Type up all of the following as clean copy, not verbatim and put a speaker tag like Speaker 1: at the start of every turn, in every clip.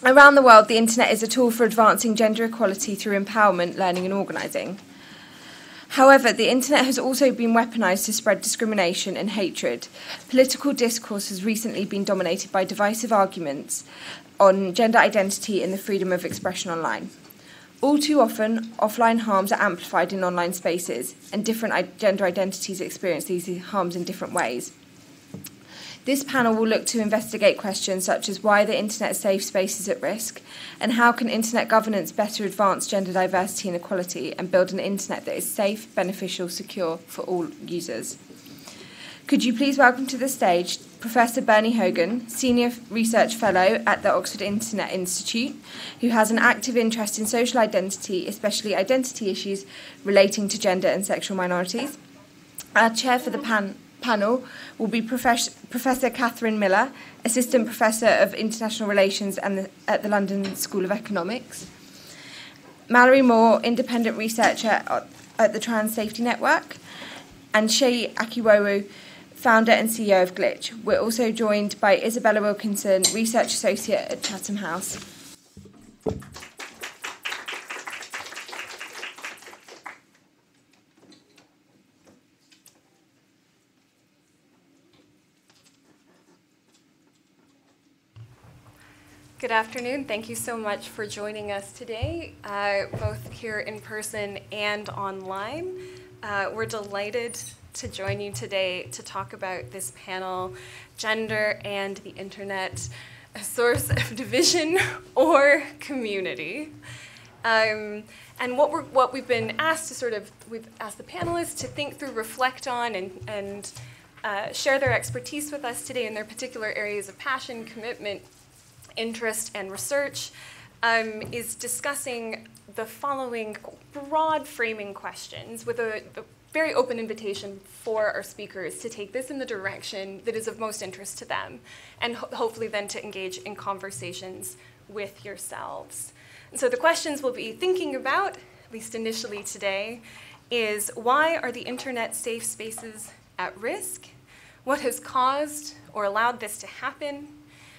Speaker 1: Around the world, the internet is a tool for advancing gender equality through empowerment, learning and organising. However, the internet has also been weaponised to spread discrimination and hatred. Political discourse has recently been dominated by divisive arguments on gender identity and the freedom of expression online. All too often, offline harms are amplified in online spaces, and different gender identities experience these harms in different ways. This panel will look to investigate questions such as why the internet safe space is at risk, and how can internet governance better advance gender diversity and equality and build an internet that is safe, beneficial, secure for all users. Could you please welcome to the stage Professor Bernie Hogan, Senior Research Fellow at the Oxford Internet Institute, who has an active interest in social identity, especially identity issues relating to gender and sexual minorities. Our chair for the panel will be Professor Catherine Miller, Assistant Professor of International Relations at the London School of Economics. Mallory Moore, Independent Researcher at the Trans Safety Network. And Seyi Akiwowu, Founder and CEO of Glitch. We're also joined by Isabella Wilkinson, Research Associate at Chatham House.
Speaker 2: Good afternoon. Thank you so much for joining us today, both here in person and online. We're delighted to join you today to talk about this panel, Gender and the Internet, a Source of Division or Community. And what we've been asked to we've asked the panelists to think through, reflect on, and share their expertise with us today in their particular areas of passion, commitment, interest, and research, is discussing the following broad framing questions with a very open invitation for our speakers to take this in the direction that is of most interest to them, and hopefully then to engage in conversations with yourselves. And so the questions we'll be thinking about, at least initially today, is why are the internet safe spaces at risk? What has caused or allowed this to happen?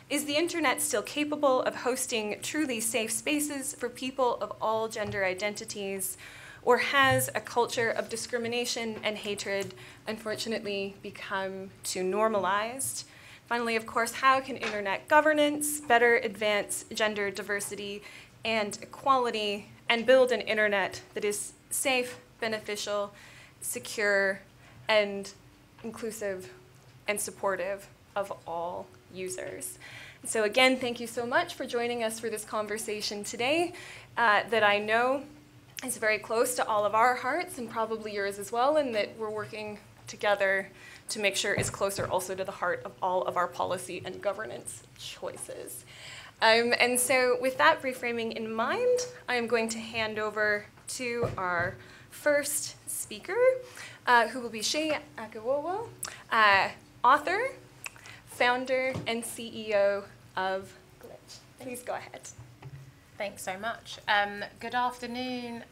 Speaker 2: Is the internet still capable of hosting truly safe spaces for people of all gender identities? Or has a culture of discrimination and hatred unfortunately become too normalized? Finally, of course, how can internet governance better advance gender diversity and equality and build an internet that is safe, beneficial, secure, and inclusive and supportive of all users? So again, thank you so much for joining us for this conversation today that I know is very close to all of our hearts and probably yours as well, and that we're working together to make sure is closer also to the heart of all of our policy and governance choices. And so with that reframing in mind, I am going to hand over to our first speaker, who will be Seyi Akiwowu, author, founder, and CEO of Glitch. Please go ahead.
Speaker 3: Thanks so much. Good afternoon,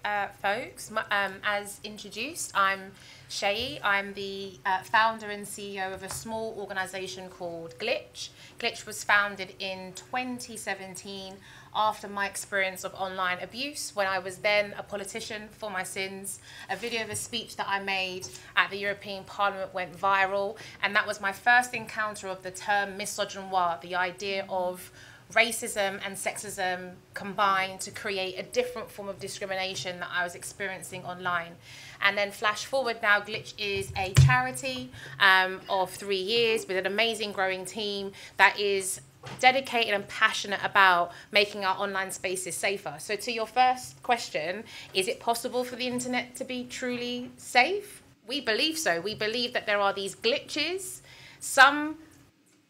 Speaker 3: folks. As introduced, I'm Seyi. I'm the founder and CEO of a small organisation called Glitch. Glitch was founded in 2017 after my experience of online abuse, when I was then a politician for my sins. A video of a speech that I made at the European Parliament went viral, and that was my first encounter of the term misogynoir, the idea of racism and sexism combined to create a different form of discrimination that I was experiencing online. And then flash forward now, Glitch is a charity of 3 years with an amazing growing team that is dedicated and passionate about making our online spaces safer. So to your first question, is it possible for the internet to be truly safe? We believe so. We believe that there are these glitches. Some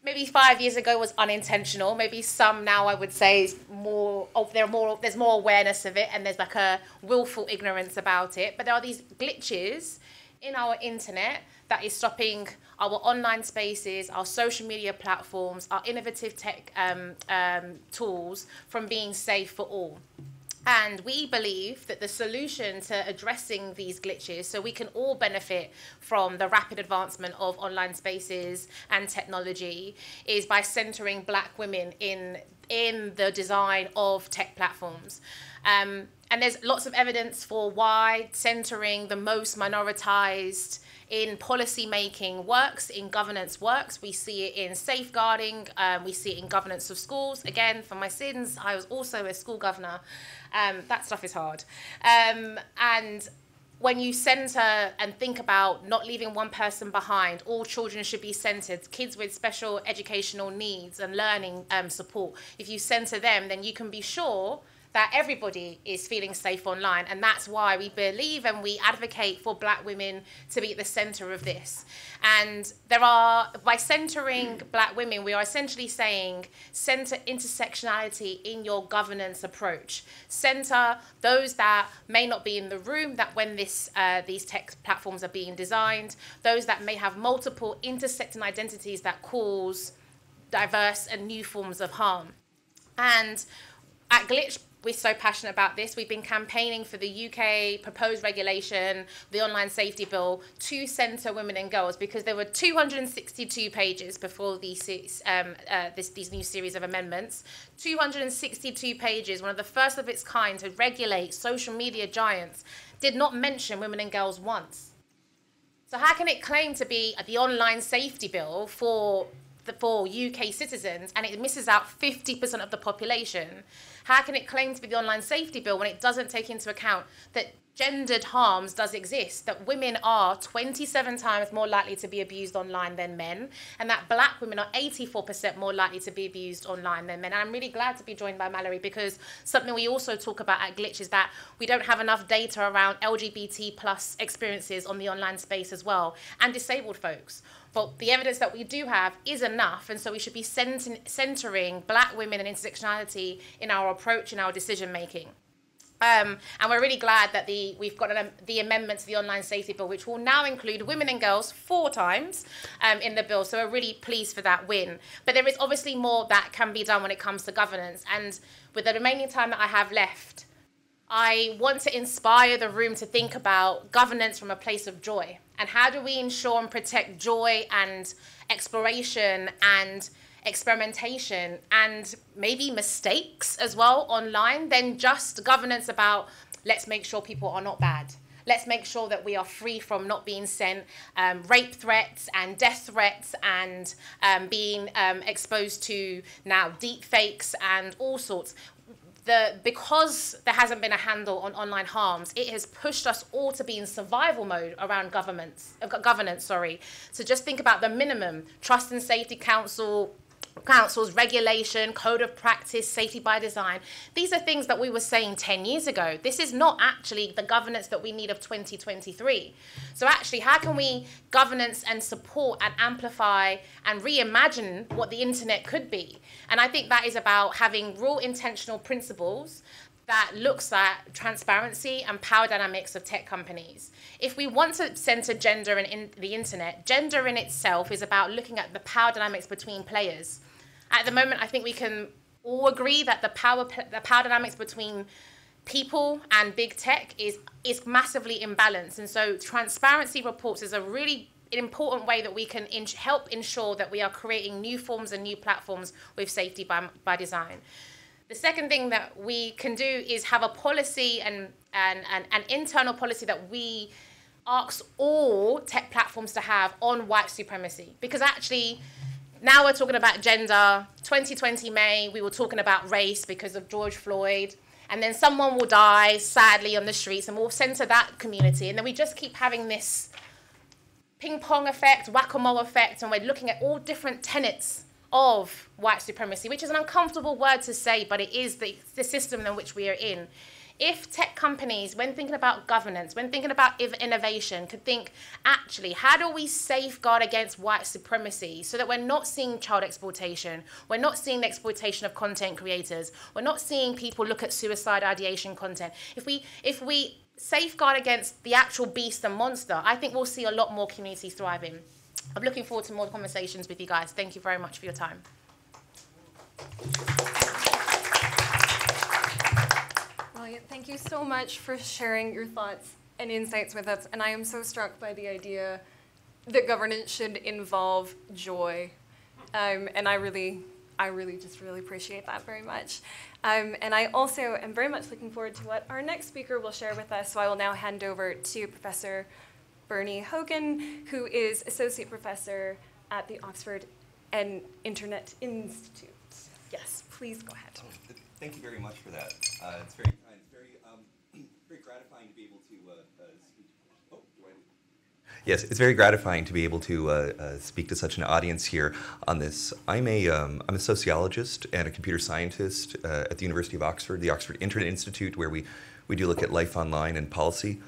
Speaker 3: maybe 5 years ago was unintentional. Maybe some now I would say is there's more awareness of it, and there's like a willful ignorance about it. But there are these glitches in our internet that is stopping our online spaces, our social media platforms, our innovative tech tools from being safe for all. And we believe that the solution to addressing these glitches, so we can all benefit from the rapid advancement of online spaces and technology, is by centering Black women in the design of tech platforms. And there's lots of evidence for why centering the most minoritized in policy making works, in governance works. We see it in safeguarding, we see it in governance of schools. Again, for my sins, I was also a school governor. That stuff is hard. And when you center and think about not leaving one person behind, all children should be centered, kids with special educational needs and learning support, if you center them, then you can be sure that everybody is feeling safe online. And that's why we believe and we advocate for Black women to be at the center of this. And by centering Black women, we are essentially saying center intersectionality in your governance approach. Center those that may not be in the room, that when these tech platforms are being designed, those that may have multiple intersecting identities that cause diverse and new forms of harm. And at Glitch, we're so passionate about this. We've been campaigning for the UK proposed regulation, the online safety bill, to centre women and girls, because there were 262 pages before these new series of amendments. 262 pages, one of the first of its kind to regulate social media giants, did not mention women and girls once. So how can it claim to be the online safety bill for UK citizens and it misses out 50% of the population? How can it claim to be the online safety bill when it doesn't take into account that gendered harms does exist, that women are 27 times more likely to be abused online than men, and that Black women are 84% more likely to be abused online than men? And I'm really glad to be joined by Mallory, because something we also talk about at Glitch is that we don't have enough data around LGBT plus experiences on the online space as well, and disabled folks. But the evidence that we do have is enough, and so we should be centering Black women and intersectionality in our approach, in our decision making. And we're really glad that we've got the amendment to the online safety bill, which will now include women and girls 4 times in the bill. So we're really pleased for that win. But there is obviously more that can be done when it comes to governance. And with the remaining time that I have left, I want to inspire the room to think about governance from a place of joy. And how do we ensure and protect joy and exploration and experimentation and maybe mistakes as well online, than just governance about let's make sure people are not bad. Let's make sure that we are free from not being sent rape threats and death threats and being exposed to now deep fakes and all sorts. Because there hasn't been a handle on online harms, it has pushed us all to be in survival mode around governance. So just think about the minimum: Trust and Safety Council's regulation, code of practice, safety by design. These are things that we were saying 10 years ago. This is not actually the governance that we need of 2023. So actually, how can we governance and support and amplify and reimagine what the internet could be? And I think that is about having real intentional principles that looks at transparency and power dynamics of tech companies. If we want to center gender in the internet, gender in itself is about looking at the power dynamics between players. At the moment, I think we can all agree that the power dynamics between people and big tech is massively imbalanced. And so transparency reports is a really important way that we can help ensure that we are creating new forms and new platforms with safety by design. The second thing that we can do is have a policy and an internal policy that we ask all tech platforms to have on white supremacy. Because actually, now we're talking about gender. 2020 May, we were talking about race because of George Floyd. And then someone will die, sadly, on the streets, and we'll center that community. And then we just keep having this ping pong effect, whack-a-mole effect, and we're looking at all different tenets of white supremacy, which is an uncomfortable word to say, but it is the system in which we are in. If tech companies, when thinking about governance, when thinking about innovation, could think, actually, how do we safeguard against white supremacy so that we're not seeing child exploitation, we're not seeing the exploitation of content creators, we're not seeing people look at suicide ideation content. If we safeguard against the actual beast and monster, I think we'll see a lot more communities thriving. I'm looking forward to more conversations with you guys. Thank you very much for your time.
Speaker 2: Brilliant. Thank you so much for sharing your thoughts and insights with us. And I am so struck by the idea that governance should involve joy. And I really just really appreciate that very much. And I also am very much looking forward to what our next speaker will share with us. So I will now hand over to Professor Bernie Hogan, who is Associate Professor at the Oxford and Internet Institute. Yes, please go ahead.
Speaker 4: Thank you very much for that. It's very kind. It's very gratifying to be able to speak. Oh, do I? Yes, it's very gratifying to be able to speak to such an audience here on this. I'm a sociologist and a computer scientist at the University of Oxford, the Oxford Internet Institute, where we do look at life online and policy.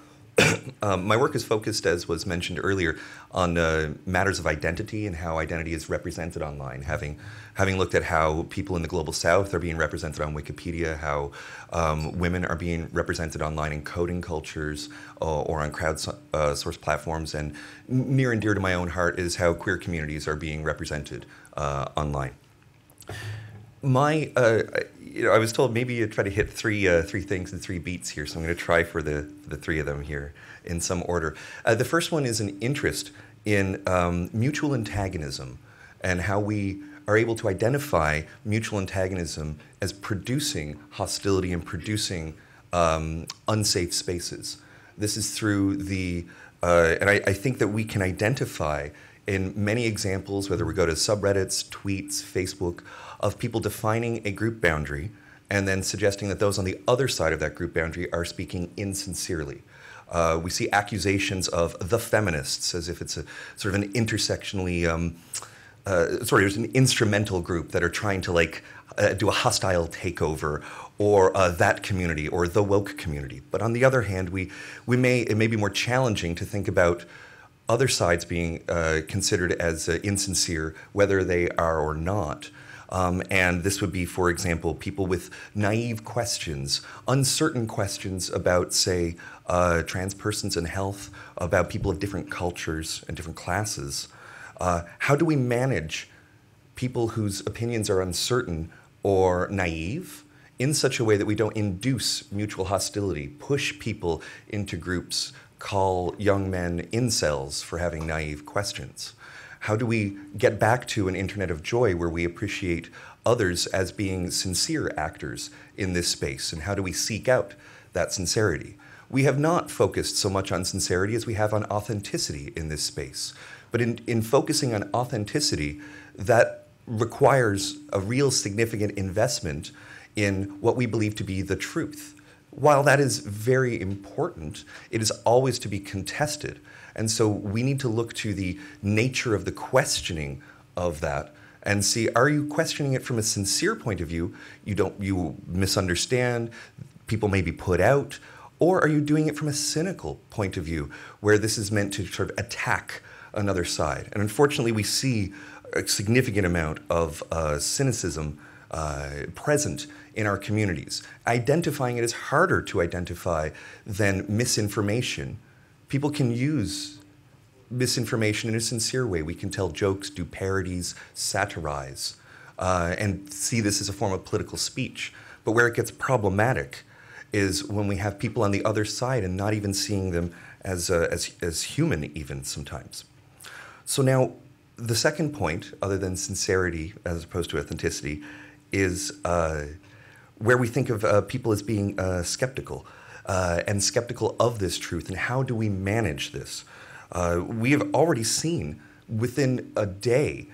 Speaker 4: My work is focused, as was mentioned earlier, on matters of identity and how identity is represented online, having looked at how people in the Global South are being represented on Wikipedia, how women are being represented online in coding cultures or on crowdsourced platforms, and near and dear to my own heart is how queer communities are being represented online. I was told maybe you try to hit three things in 3 beats here, so I'm going to try for the 3 of them here in some order. The first one is an interest in mutual antagonism and how we are able to identify mutual antagonism as producing hostility and producing unsafe spaces. This is through and I think that we can identify in many examples, whether we go to subreddits, tweets, Facebook, of people defining a group boundary and then suggesting that those on the other side of that group boundary are speaking insincerely. We see accusations of the feminists as if it's a sort of an intersectionally, there's an instrumental group that are trying to do a hostile takeover, or that community, or the woke community. But on the other hand, it may be more challenging to think about other sides being considered as insincere, whether they are or not. And this would be, for example, people with naive questions, uncertain questions about, say, trans persons and health, about people of different cultures and different classes. How do we manage people whose opinions are uncertain or naive in such a way that we don't induce mutual hostility, push people into groups, call young men incels for having naive questions? How do we get back to an internet of joy where we appreciate others as being sincere actors in this space? And how do we seek out that sincerity? We have not focused so much on sincerity as we have on authenticity in this space. But in focusing on authenticity, that requires a real significant investment in what we believe to be the truth. While that is very important, it is always to be contested. And so we need to look to the nature of the questioning of that and see, are you questioning it from a sincere point of view? You misunderstand, people may be put out, or are you doing it from a cynical point of view where this is meant to sort of attack another side? And unfortunately, we see a significant amount of cynicism present in our communities. Identifying it is harder to identify than misinformation. People can use misinformation in a sincere way. We can tell jokes, do parodies, satirize, and see this as a form of political speech. But where it gets problematic is when we have people on the other side and not even seeing them as human even sometimes. So now, the second point, other than sincerity as opposed to authenticity, is where we think of people as being skeptical. And skeptical of this truth, and how do we manage this? We have already seen within a day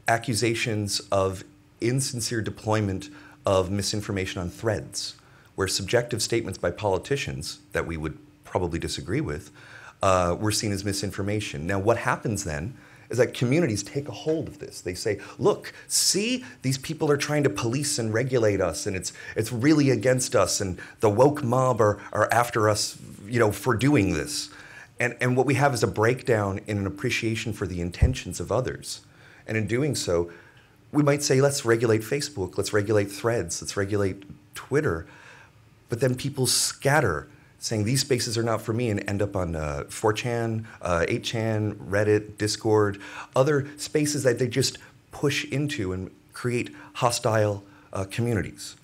Speaker 4: accusations of insincere deployment of misinformation on threads, where subjective statements by politicians that we would probably disagree with were seen as misinformation. Now, what happens then is that communities take a hold of this. They say, look, see, these people are trying to police and regulate us, and it's really against us, and the woke mob are after us, for doing this. And what we have is a breakdown in an appreciation for the intentions of others. And in doing so, we might say, let's regulate Facebook, let's regulate Threads, let's regulate Twitter. But then people scatter, saying these spaces are not for me, and end up on 4chan, 8chan, Reddit, Discord, other spaces that they just push into and create hostile communities.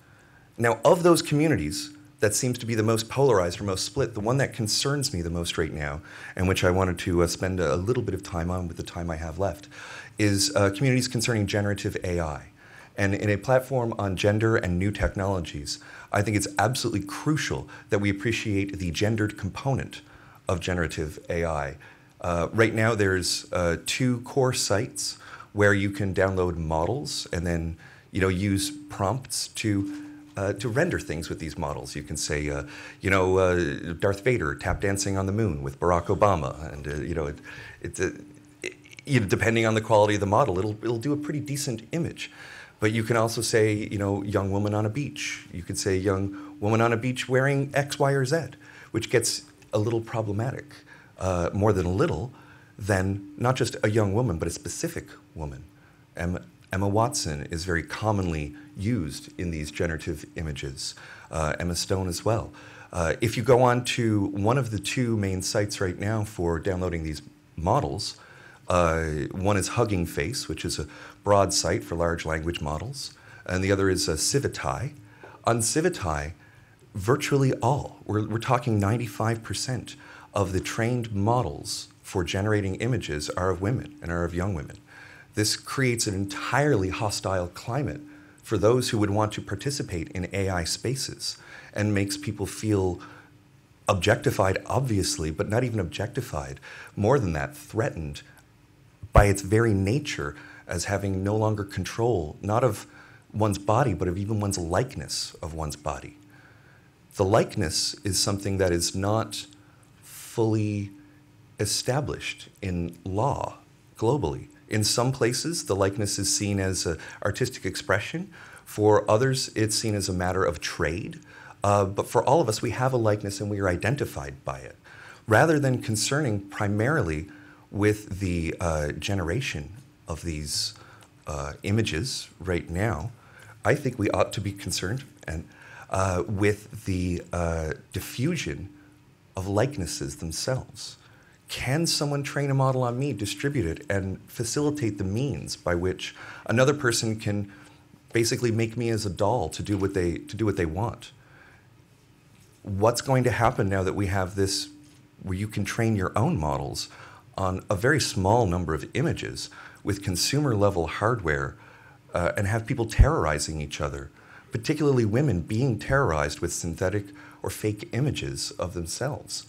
Speaker 4: Now, of those communities, that seems to be the most polarized or most split, the one that concerns me the most right now, and which I wanted to spend a little bit of time on with the time I have left, is communities concerning generative AI. And in a platform on gender and new technologies, I think it's absolutely crucial that we appreciate the gendered component of generative AI. Right now, there's 2 core sites where you can download models and then use prompts to render things with these models. You can say, Darth Vader tap dancing on the moon with Barack Obama, and depending on the quality of the model, it'll do a pretty decent image. But you can also say, young woman on a beach. You could say young woman on a beach wearing X, Y, or Z, which gets a little problematic, more than a little, than not just a young woman, but a specific woman. Emma Watson is very commonly used in these generative images. Emma Stone as well. If you go on to one of the 2 main sites right now for downloading these models, one is Hugging Face, which is a broad site for large language models, and the other is Civitai. On Civitai, virtually all, we're talking 95% of the trained models for generating images are of women and are of young women. This creates an entirely hostile climate for those who would want to participate in AI spaces, and makes people feel objectified, obviously, but not even objectified, more than that, threatened by its very nature as having no longer control, not of one's body, but of even one's likeness of one's body. The likeness is something that is not fully established in law globally. In some places, the likeness is seen as an artistic expression. For others, it's seen as a matter of trade. But for all of us, we have a likeness and we are identified by it. Rather than concerning primarily with the generation of these images right now, I think we ought to be concerned with the diffusion of likenesses themselves. Can someone train a model on me, distribute it, and facilitate the means by which another person can basically make me as a doll to do what they want? What's going to happen now that we have this, where you can train your own models on a very small number of images with consumer-level hardware, and have people terrorizing each other, particularly women being terrorized with synthetic or fake images of themselves?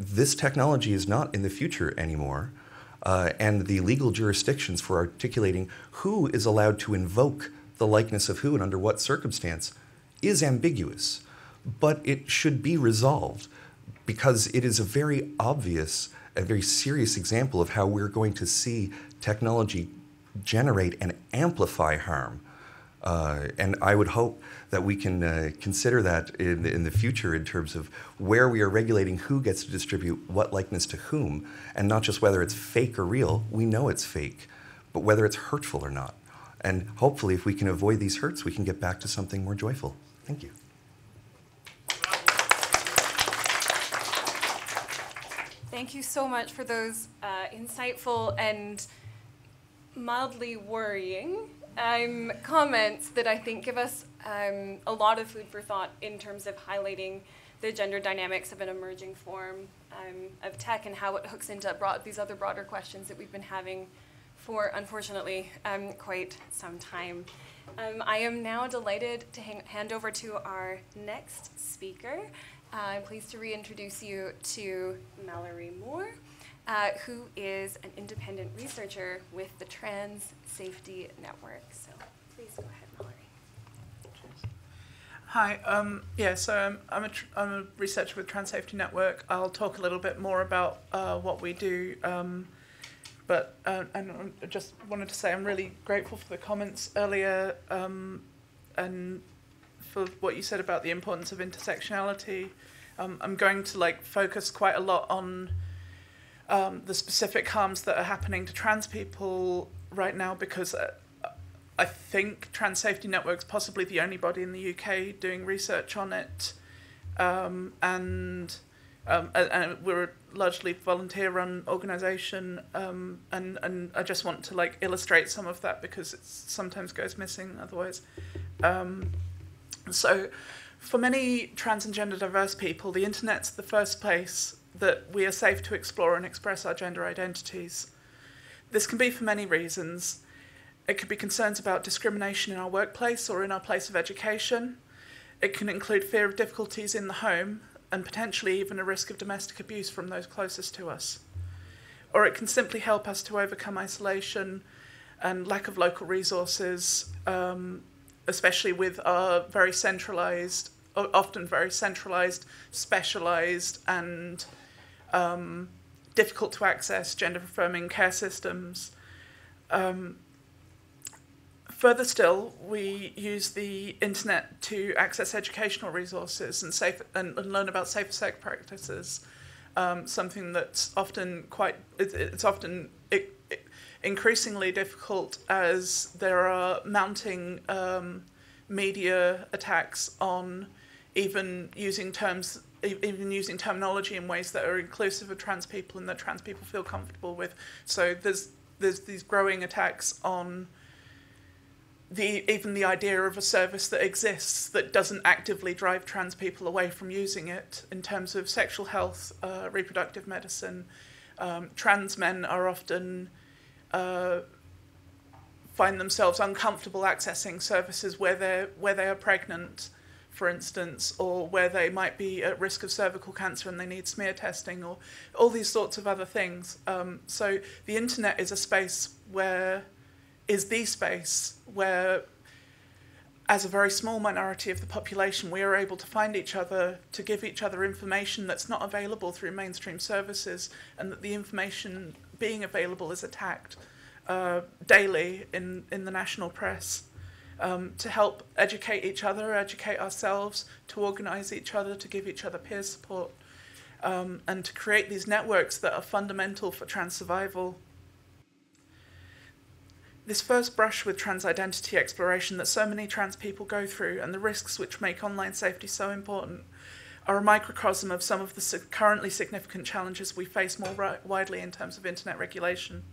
Speaker 4: This technology is not in the future anymore, and the legal jurisdictions for articulating who is allowed to invoke the likeness of who and under what circumstance is ambiguous. But it should be resolved, because it is a very obvious and very serious example of how we're going to see technology generate and amplify harm. And I would hope that we can consider that in the future in terms of where we are regulating who gets to distribute what likeness to whom, and not just whether it's fake or real. We know it's fake, but whether it's hurtful or not. And hopefully, if we can avoid these hurts, we can get back to something more joyful. Thank you.
Speaker 2: Thank you so much for those insightful and mildly worrying comments that I think give us a lot of food for thought in terms of highlighting the gender dynamics of an emerging form of tech and how it hooks into these other broader questions that we've been having for, unfortunately, quite some time. I am now delighted to hand over to our next speaker. I'm pleased to reintroduce you to Mallory Moore, who is an independent researcher with the Trans Safety Network. So please go ahead, Mallory.
Speaker 5: Hi, so I'm a researcher with Trans Safety Network. I'll talk a little bit more about what we do, and I just wanted to say I'm really grateful for the comments earlier, and for what you said about the importance of intersectionality. I'm going to focus quite a lot on the specific harms that are happening to trans people right now, because I think Trans Safety Network's possibly the only body in the UK doing research on it, and we're a largely volunteer-run organisation, and I just want to illustrate some of that because it sometimes goes missing otherwise. So For many trans and gender diverse people, the internet's the first place that we are safe to explore and express our gender identities. This can be for many reasons. It could be concerns about discrimination in our workplace or in our place of education. It can include fear of difficulties in the home and potentially even a risk of domestic abuse from those closest to us. Or it can simply help us to overcome isolation and lack of local resources, especially with our very centralised, often very centralised, specialised and difficult to access gender-affirming care systems. Further still, we use the internet to access educational resources and learn about safer sex practices. Something that's often increasingly difficult as there are mounting media attacks on even using terminology in ways that are inclusive of trans people and that trans people feel comfortable with. So there's these growing attacks on even the idea of a service that exists that doesn't actively drive trans people away from using it in terms of sexual health, reproductive medicine. Trans men are often find themselves uncomfortable accessing services where they are pregnant, for instance, or where they might be at risk of cervical cancer and they need smear testing, or all these sorts of other things. So the internet is the space where, as a very small minority of the population, we are able to find each other, to give each other information that's not available through mainstream services, and that the information being available is attacked daily in the national press, to help educate each other, educate ourselves, to organise each other, to give each other peer support, and to create these networks that are fundamental for trans survival. This first brush with trans identity exploration that so many trans people go through and the risks which make online safety so important are a microcosm of some of the currently significant challenges we face more widely in terms of internet regulation,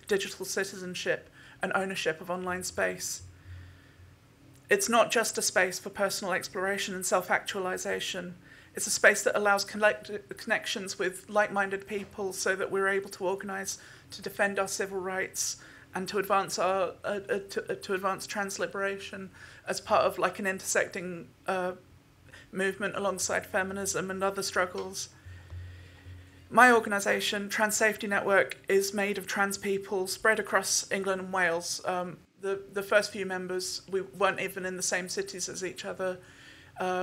Speaker 5: digital citizenship, and ownership of online space. It's not just a space for personal exploration and self-actualization. It's a space that allows connections with like-minded people so that we're able to organize to defend our civil rights and to advance advance trans liberation as part of like an intersecting movement alongside feminism and other struggles. My organisation, Trans Safety Network, is made of trans people spread across England and Wales. The first few members, we weren't even in the same cities as each other.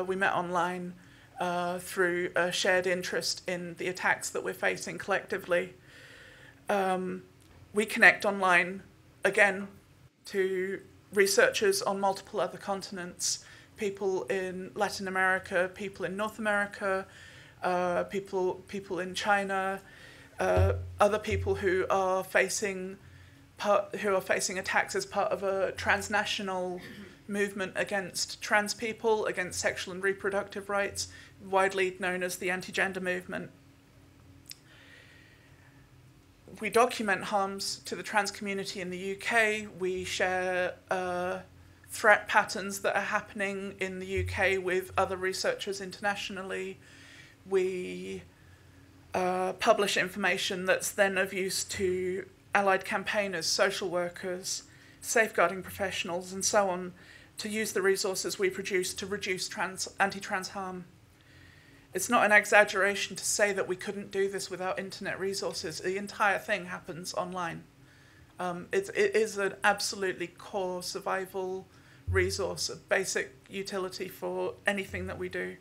Speaker 5: We met online through a shared interest in the attacks that we're facing collectively. We connect online, again, to researchers on multiple other continents, people in Latin America, people in North America, people in China, other people who are facing attacks as part of a transnational movement against trans people, against sexual and reproductive rights, widely known as the anti-gender movement. We document harms to the trans community in the UK. We share threat patterns that are happening in the UK with other researchers internationally. We publish information that's then of use to allied campaigners, social workers, safeguarding professionals, and so on, to use the resources we produce to reduce anti-trans harm. It's not an exaggeration to say that we couldn't do this without internet resources. The entire thing happens online. It is an absolutely core survival resource, a basic utility for anything that we do.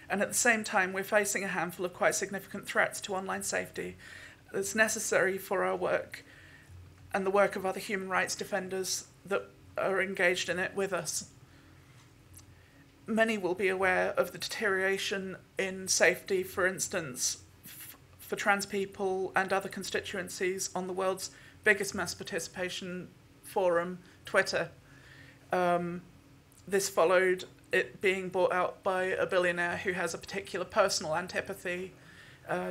Speaker 5: And at the same time, we're facing a handful of quite significant threats to online safety that's necessary for our work and the work of other human rights defenders that are engaged in it with us. Many will be aware of the deterioration in safety, for instance, for trans people and other constituencies on the world's biggest mass participation forum, Twitter. This followed it being bought out by a billionaire who has a particular personal antipathy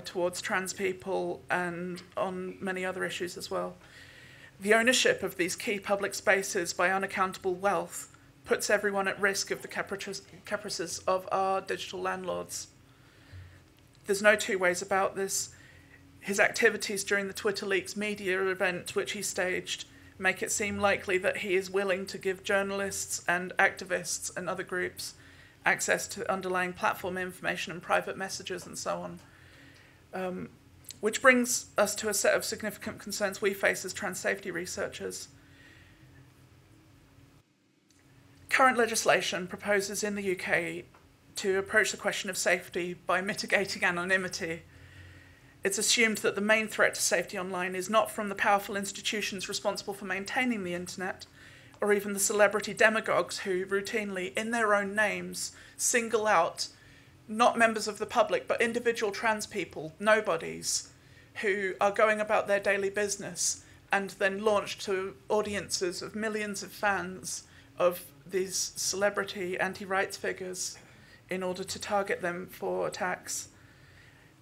Speaker 5: towards trans people and on many other issues as well. The ownership of these key public spaces by unaccountable wealth puts everyone at risk of the caprices of our digital landlords. There's no two ways about this. His activities during the Twitter Leaks media event, which he staged, make it seem likely that he is willing to give journalists and activists and other groups access to underlying platform information and private messages and so on. Which brings us to a set of significant concerns we face as trans safety researchers. Current legislation proposes in the UK to approach the question of safety by mitigating anonymity. It's assumed that the main threat to safety online is not from the powerful institutions responsible for maintaining the internet, or even the celebrity demagogues who routinely, in their own names, single out not members of the public, but individual trans people, nobodies, who are going about their daily business and then launch to audiences of millions of fans of these celebrity anti-rights figures in order to target them for attacks.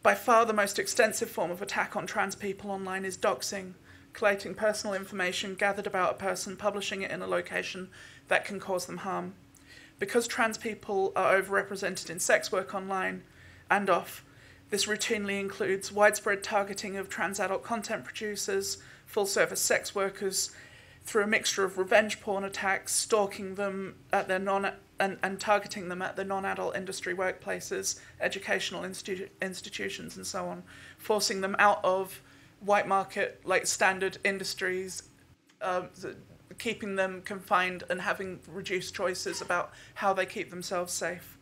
Speaker 5: By far the most extensive form of attack on trans people online is doxing, collating personal information gathered about a person, publishing it in a location that can cause them harm. Because trans people are overrepresented in sex work online and off, this routinely includes widespread targeting of trans adult content producers, full-service sex workers, through a mixture of revenge porn attacks, stalking them at their and targeting them at the non-adult industry workplaces, educational institutions and so on, forcing them out of white market, like standard industries, keeping them confined and having reduced choices about how they keep themselves safe.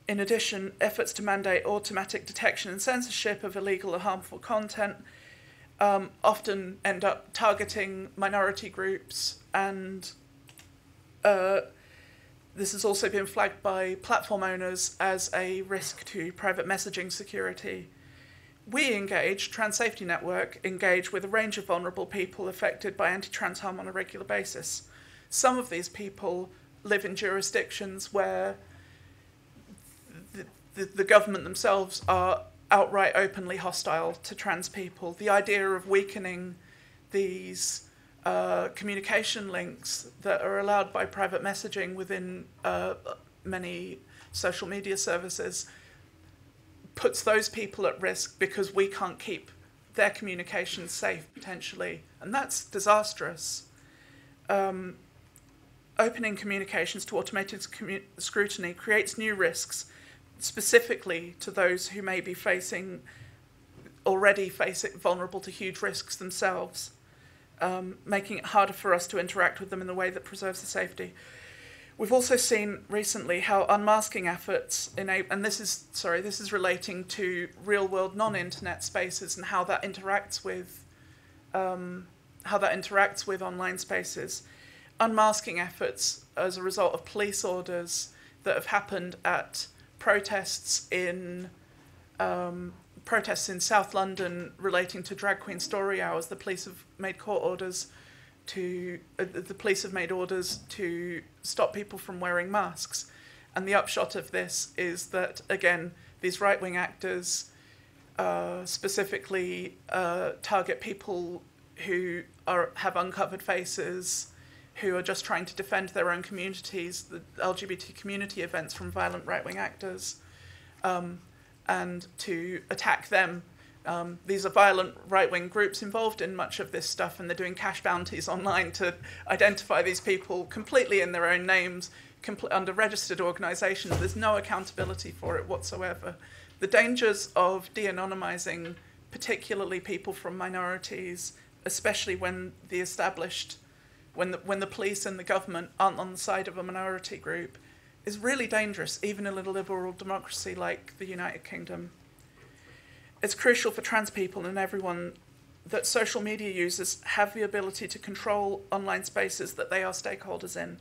Speaker 5: In addition, efforts to mandate automatic detection and censorship of illegal or harmful content often end up targeting minority groups, and this has also been flagged by platform owners as a risk to private messaging security. We engage, Trans Safety Network, engage with a range of vulnerable people affected by anti-trans harm on a regular basis. Some of these people live in jurisdictions where the government themselves are outright openly hostile to trans people. The idea of weakening these communication links that are allowed by private messaging within many social media services puts those people at risk because we can't keep their communications safe, potentially, and that's disastrous. Opening communications to automated scrutiny creates new risks, specifically to those who may be already vulnerable to huge risks themselves, making it harder for us to interact with them in a way that preserves the safety. We've also seen recently how unmasking efforts and this is relating to real-world non-internet spaces and how that interacts with online spaces. Unmasking efforts as a result of police orders that have happened at protests in South London relating to drag queen story hours. The police have made orders to stop people from wearing masks, and the upshot of this is that again these right-wing actors specifically target people who have uncovered faces, who are just trying to defend their own communities, the LGBT community events, from violent right-wing actors, and to attack them. These are violent right-wing groups involved in much of this stuff, and they're doing cash bounties online to identify these people completely in their own names, under registered organisations. There's no accountability for it whatsoever. The dangers of de-anonymizing, particularly people from minorities, especially when when the police and the government aren't on the side of a minority group, is really dangerous, even in a liberal democracy like the United Kingdom. It's crucial for trans people and everyone that social media users have the ability to control online spaces that they are stakeholders in.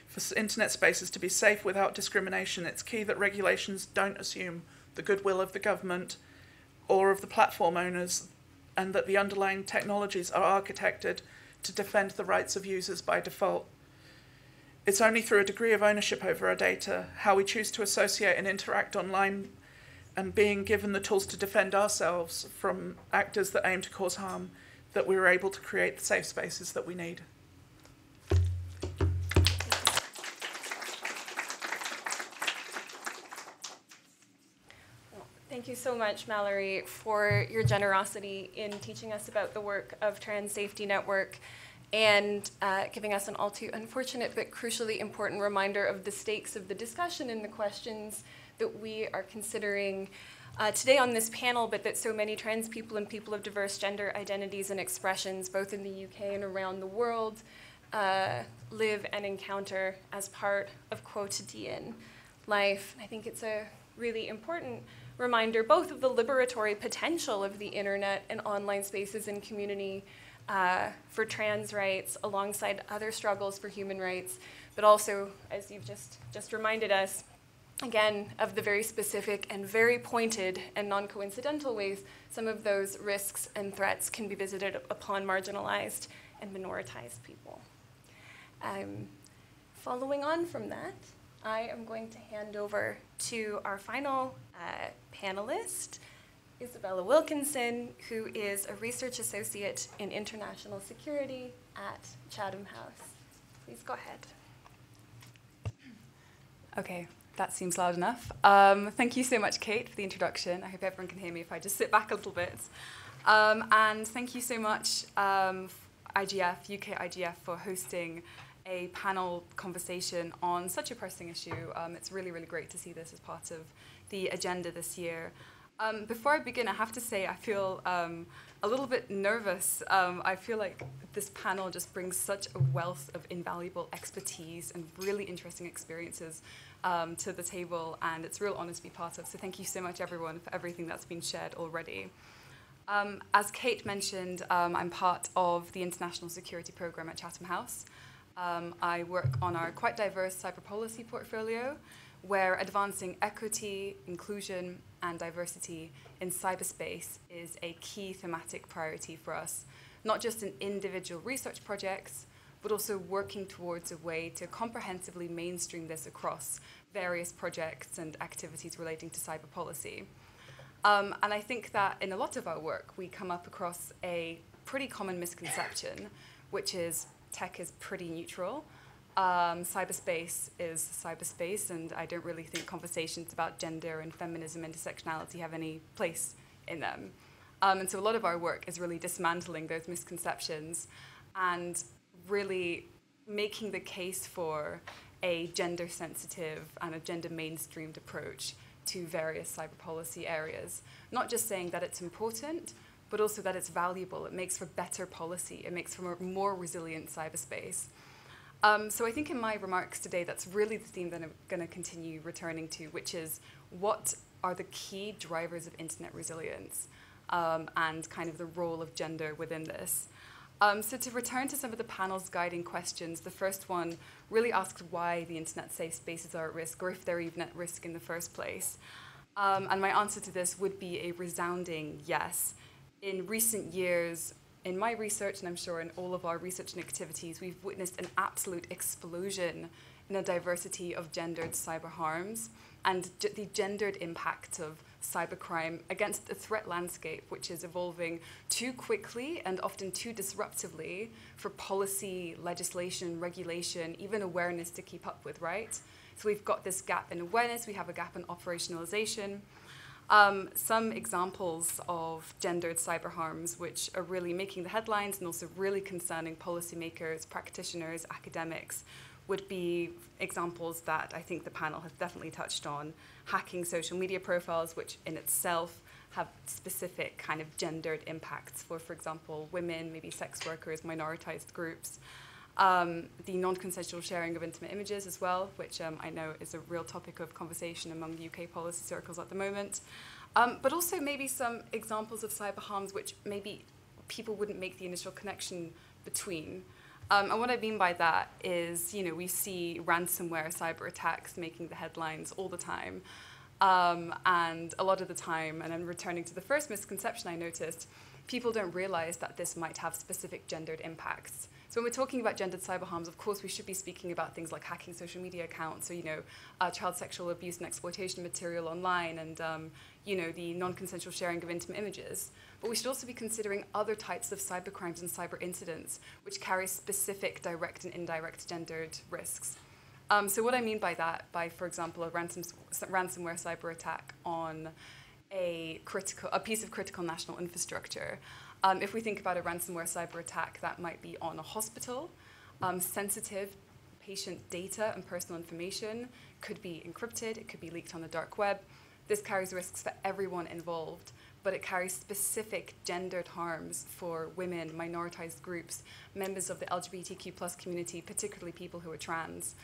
Speaker 5: For internet spaces to be safe without discrimination, it's key that regulations don't assume the goodwill of the government or of the platform owners, and that the underlying technologies are architected to defend the rights of users by default. It's only through a degree of ownership over our data, how we choose to associate and interact online, and being given the tools to defend ourselves from actors that aim to cause harm, that we were able to create the safe spaces that we need.
Speaker 2: Thank you so much, Mallory, for your generosity in teaching us about the work of Trans Safety Network and giving us an all too unfortunate but crucially important reminder of the stakes of the discussion and the questions that we are considering today on this panel, but that so many trans people and people of diverse gender identities and expressions, both in the UK and around the world, live and encounter as part of quotidian life. I think it's a really important reminder both of the liberatory potential of the internet and online spaces and community for trans rights alongside other struggles for human rights, but also, as you've just reminded us, again, of the very specific and very pointed and non-coincidental ways some of those risks and threats can be visited upon marginalized and minoritized people. Following on from that, I am going to hand over to our final panelist, Isabella Wilkinson, who is a research associate in international security at Chatham House. Please go ahead.
Speaker 6: Okay, that seems loud enough. Thank you so much, Kate, for the introduction. I hope everyone can hear me if I just sit back a little bit. And thank you so much, IGF, UK IGF, for hosting a panel conversation on such a pressing issue. It's really, really great to see this as part of the agenda this year. Before I begin, I have to say I feel a little bit nervous. I feel like this panel just brings such a wealth of invaluable expertise and really interesting experiences to the table, and it's a real honor to be part of. So thank you so much, everyone, for everything that's been shared already. As Kate mentioned, I'm part of the International Security Program at Chatham House. I work on our quite diverse cyber policy portfolio, where advancing equity, inclusion, and diversity in cyberspace is a key thematic priority for us, not just in individual research projects, but also working towards a way to comprehensively mainstream this across various projects and activities relating to cyber policy. And I think that in a lot of our work, we come up across a pretty common misconception, which is tech is pretty neutral. Cyberspace is cyberspace, and I don't really think conversations about gender and feminism and intersectionality have any place in them. And so a lot of our work is really dismantling those misconceptions and really making the case for a gender-sensitive and a gender-mainstreamed approach to various cyber policy areas. Not just saying that it's important, but also that it's valuable. It makes for better policy. It makes for a more resilient cyberspace. So I think in my remarks today, that's really the theme that I'm going to continue returning to, which is what are the key drivers of internet resilience and kind of the role of gender within this. So to return to some of the panel's guiding questions, the first one really asks why the internet safe spaces are at risk, or if they're even at risk in the first place. And my answer to this would be a resounding yes. In recent years, in my research, and I'm sure in all of our research and activities, we've witnessed an absolute explosion in the diversity of gendered cyber harms and the gendered impact of cybercrime against the threat landscape, which is evolving too quickly and often too disruptively for policy, legislation, regulation, even awareness to keep up with, right? So we've got this gap in awareness, we have a gap in operationalization. Some examples of gendered cyber harms which are really making the headlines and also really concerning policymakers, practitioners, academics would be examples that I think the panel has definitely touched on. Hacking social media profiles, which in itself have specific kind of gendered impacts for example, women, maybe sex workers, minoritized groups. The non-consensual sharing of intimate images as well, which I know is a real topic of conversation among UK policy circles at the moment. But also maybe some examples of cyber harms which maybe people wouldn't make the initial connection between. And what I mean by that is, you know, we see ransomware cyber attacks making the headlines all the time. And a lot of the time, and I'm returning to the first misconception I noticed, people don't realize that this might have specific gendered impacts. So when we're talking about gendered cyber harms, of course, we should be speaking about things like hacking social media accounts, or, you know, child sexual abuse and exploitation material online, and, you know, the non-consensual sharing of intimate images. But we should also be considering other types of cybercrimes and cyber incidents, which carry specific direct and indirect gendered risks. So what I mean by that, by, for example, a ransomware cyber attack on a piece of critical national infrastructure. If we think about a ransomware cyber attack, that might be on a hospital. Sensitive patient data and personal information could be encrypted, it could be leaked on the dark web. This carries risks for everyone involved, but it carries specific gendered harms for women, minoritized groups, members of the LGBTQ+ community, particularly people who are trans.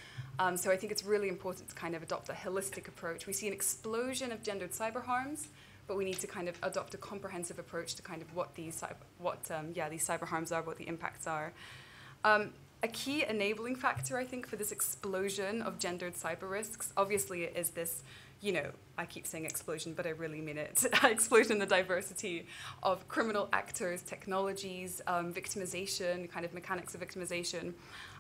Speaker 6: So I think it's really important to kind of adopt a holistic approach. We see an explosion of gendered cyber harms, but we need to kind of adopt a comprehensive approach to kind of what these cyber harms are, what the impacts are. A key enabling factor, I think, for this explosion of gendered cyber risks, obviously, is this, I keep saying explosion, but I really mean it, explosion in the diversity of criminal actors, technologies, victimization, kind of mechanics of victimization.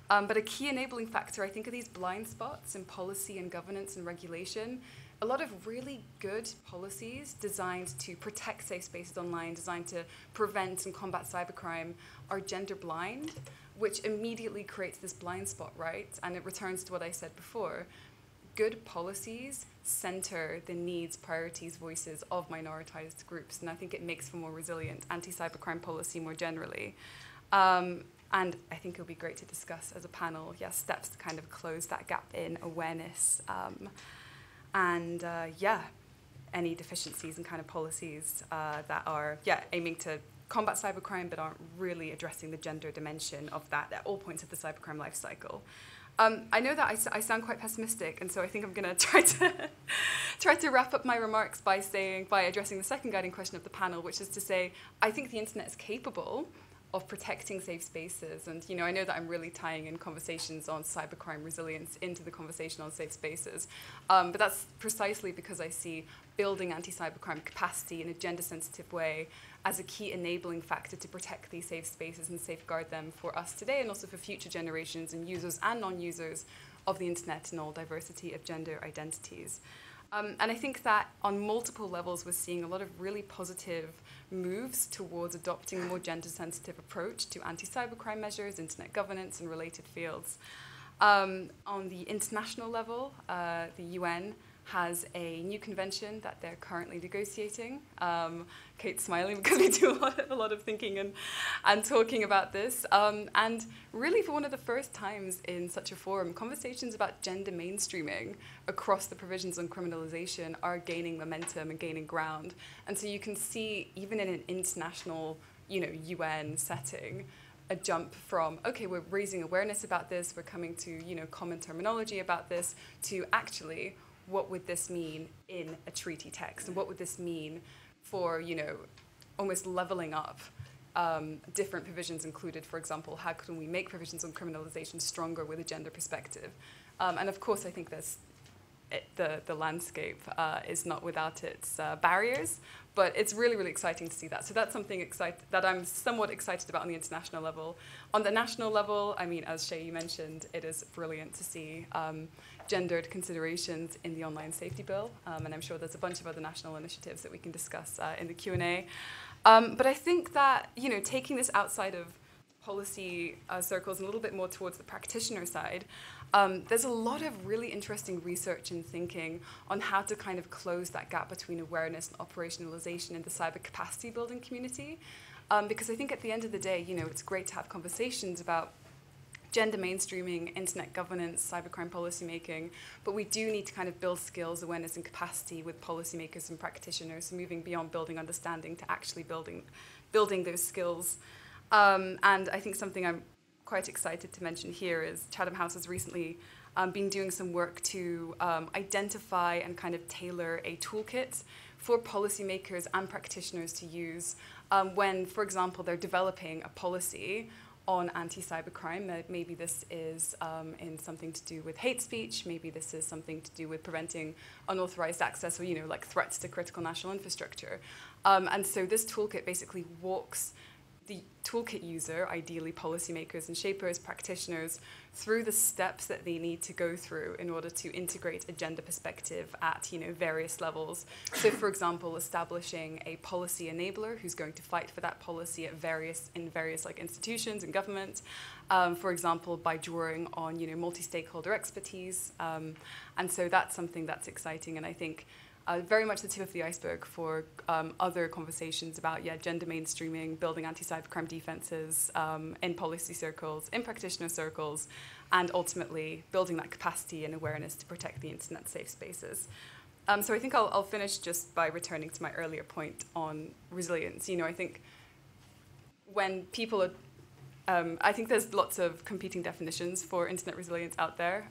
Speaker 6: But a key enabling factor, I think, are these blind spots in policy and governance and regulation. A lot of really good policies designed to protect safe spaces online, designed to prevent and combat cybercrime, are gender blind, which immediately creates this blind spot, right? And it returns to what I said before. Good policies center the needs, priorities, voices of minoritized groups, and I think it makes for more resilient anti-cybercrime policy more generally. And I think it'll be great to discuss as a panel, steps to kind of close that gap in awareness any deficiencies in kind of policies that are, aiming to combat cybercrime but aren't really addressing the gender dimension of that at all points of the cybercrime life cycle. I know that I sound quite pessimistic, and so I think I'm going to try to wrap up my remarks by addressing the second guiding question of the panel, which is to say, I think the internet is capable of protecting safe spaces. And I know that I'm really tying in conversations on cybercrime resilience into the conversation on safe spaces. But that's precisely because I see building anti-cybercrime capacity in a gender-sensitive way as a key enabling factor to protect these safe spaces and safeguard them for us today and also for future generations and users and non-users of the internet and all diversity of gender identities. And I think that on multiple levels, we're seeing a lot of really positive moves towards adopting a more gender-sensitive approach to anti-cybercrime measures, internet governance, and related fields. On the international level, the UN has a new convention that they're currently negotiating. Kate's smiling because we do a lot of thinking and talking about this. And really, for one of the first times in such a forum, conversations about gender mainstreaming across the provisions on criminalization are gaining momentum and gaining ground. And so you can see, even in an international, UN setting, a jump from, okay, we're raising awareness about this, we're coming to, common terminology about this, to actually, what would this mean in a treaty text? And what would this mean for, almost leveling up different provisions included? For example, how can we make provisions on criminalization stronger with a gender perspective? And of course, I think the landscape is not without its barriers, but it's really, really exciting to see that. So that's something that I'm somewhat excited about on the international level. On the national level, I mean, as Shay mentioned, it is brilliant to see gendered considerations in the online safety bill, and I'm sure there's a bunch of other national initiatives that we can discuss in the Q&A. But I think that, taking this outside of policy circles and a little bit more towards the practitioner side, there's a lot of really interesting research and thinking on how to kind of close that gap between awareness and operationalization in the cyber capacity building community. Because I think at the end of the day, it's great to have conversations about gender mainstreaming, internet governance, cybercrime policymaking, but we do need to kind of build skills, awareness, and capacity with policymakers and practitioners, so moving beyond building understanding to actually building those skills. And I think something I'm quite excited to mention here is Chatham House has recently been doing some work to identify and kind of tailor a toolkit for policymakers and practitioners to use when, for example, they're developing a policy on anti-cybercrime. Maybe this is in something to do with hate speech. Maybe this is something to do with preventing unauthorized access or, like threats to critical national infrastructure. And so this toolkit basically walks the toolkit user, ideally policymakers and shapers, practitioners, through the steps that they need to go through in order to integrate a gender perspective at various levels. So, for example, establishing a policy enabler who's going to fight for that policy in various like institutions and government. For example, by drawing on multi-stakeholder expertise, and so that's something that's exciting. And I think very much the tip of the iceberg for other conversations about gender mainstreaming, building anti-cybercrime defenses in policy circles, in practitioner circles, and ultimately building that capacity and awareness to protect the internet safe spaces. So I think I'll finish just by returning to my earlier point on resilience. I think when people are I think there's lots of competing definitions for internet resilience out there,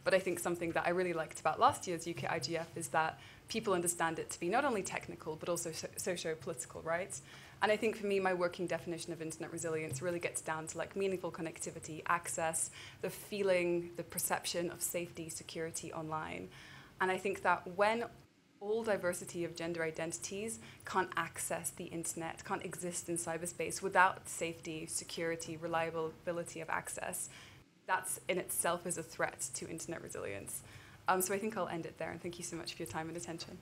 Speaker 6: but I think something that I really liked about last year's UK IGF is that people understand it to be not only technical, but also socio-political, right? And I think for me, my working definition of internet resilience really gets down to meaningful connectivity, access, the feeling, the perception of safety, security online. And I think that when all diversity of gender identities can't access the internet, can't exist in cyberspace without safety, security, reliability of access, that's in itself is a threat to internet resilience. So I think I'll end it there, and thank you so much for your time and attention.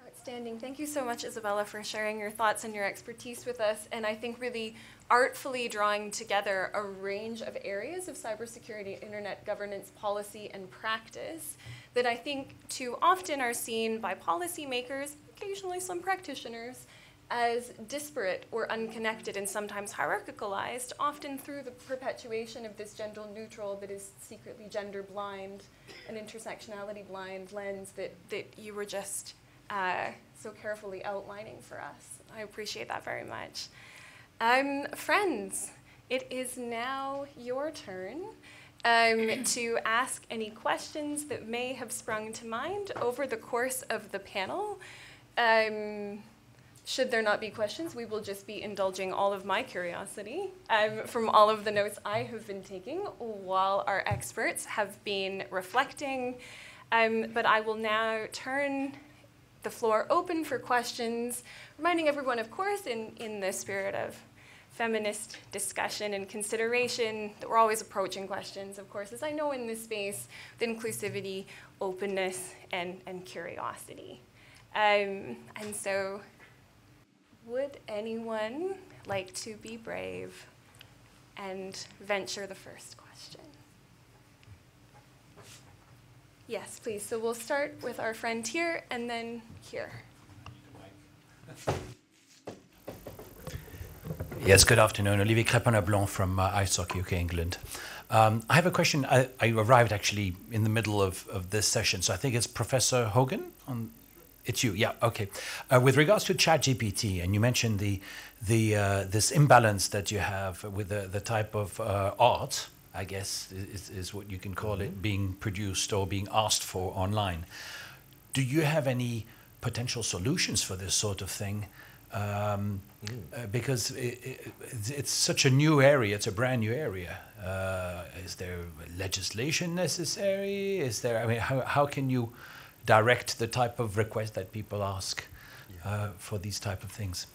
Speaker 2: Outstanding. Thank you so much, Isabella, for sharing your thoughts and your expertise with us, and I think really artfully drawing together a range of areas of cybersecurity, internet governance, policy, and practice that I think too often are seen by policymakers, occasionally some practitioners, as disparate or unconnected and sometimes hierarchicalized, often through the perpetuation of this gender neutral that is secretly gender blind and intersectionality blind lens that you were just so carefully outlining for us. I appreciate that very much. Friends, it is now your turn to ask any questions that may have sprung to mind over the course of the panel. Should there not be questions, we will just be indulging all of my curiosity from all of the notes I have been taking while our experts have been reflecting. But I will now turn the floor open for questions, reminding everyone, of course, in the spirit of feminist discussion and consideration, that we're always approaching questions, of course, as I know in this space, with inclusivity, openness, and curiosity. And so, would anyone like to be brave and venture the first question? Yes, please. So we'll start with our friend here and then here.
Speaker 7: Yes, good afternoon. Olivier Crépin-Blanc from Ice Hockey UK England. I have a question. I arrived actually in the middle of this session, so I think it's Professor Hogan. It's you, yeah, okay. With regards to ChatGPT, and you mentioned this imbalance that you have with the type of art, I guess is what you can call it, being produced or being asked for online. Do you have any potential solutions for this sort of thing? Because it's such a new area, it's a brand new area. Is there legislation necessary? Is there, I mean, how can you direct the type of request that people ask for these type of things?